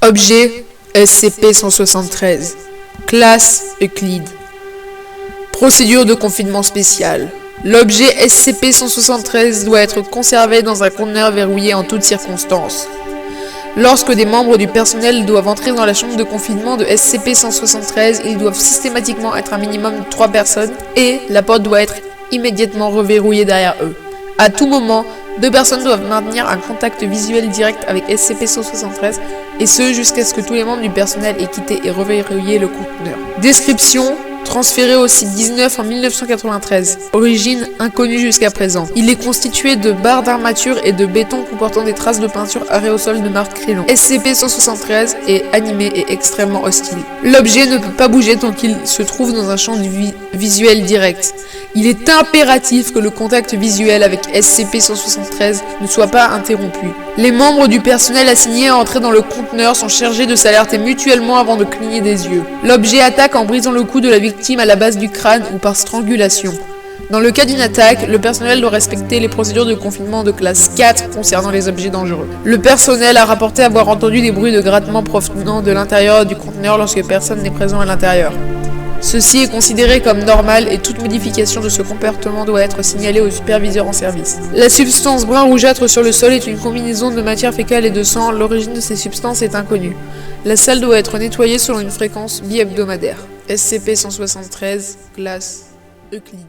Objet SCP-173. Classe Euclide. Procédure de confinement spéciale. L'objet SCP-173 doit être conservé dans un conteneur verrouillé en toutes circonstances. Lorsque des membres du personnel doivent entrer dans la chambre de confinement de SCP-173, ils doivent systématiquement être un minimum de 3 personnes et la porte doit être immédiatement reverrouillée derrière eux. À tout moment, 2 personnes doivent maintenir un contact visuel direct avec SCP-173 et ce jusqu'à ce que tous les membres du personnel aient quitté et reverrouillé le conteneur. Description: transféré au site 19 en 1993. Origine inconnue jusqu'à présent. Il est constitué de barres d'armature et de béton comportant des traces de peinture aérosol de marque Krillon. SCP-173 est animé et extrêmement hostile. L'objet ne peut pas bouger tant qu'il se trouve dans un champ visuel direct. Il est impératif que le contact visuel avec SCP-173 ne soit pas interrompu. Les membres du personnel assignés à entrer dans le conteneur sont chargés de s'alerter mutuellement avant de cligner des yeux. L'objet attaque en brisant le cou de la victime à la base du crâne ou par strangulation. Dans le cas d'une attaque, le personnel doit respecter les procédures de confinement de classe 4 concernant les objets dangereux. Le personnel a rapporté avoir entendu des bruits de grattement provenant de l'intérieur du conteneur lorsque personne n'est présent à l'intérieur. Ceci est considéré comme normal et toute modification de ce comportement doit être signalée au superviseur en service. La substance brun rougeâtre sur le sol est une combinaison de matière fécale et de sang. L'origine de ces substances est inconnue. La salle doit être nettoyée selon une fréquence bi-hebdomadaire. SCP-173, classe Euclide.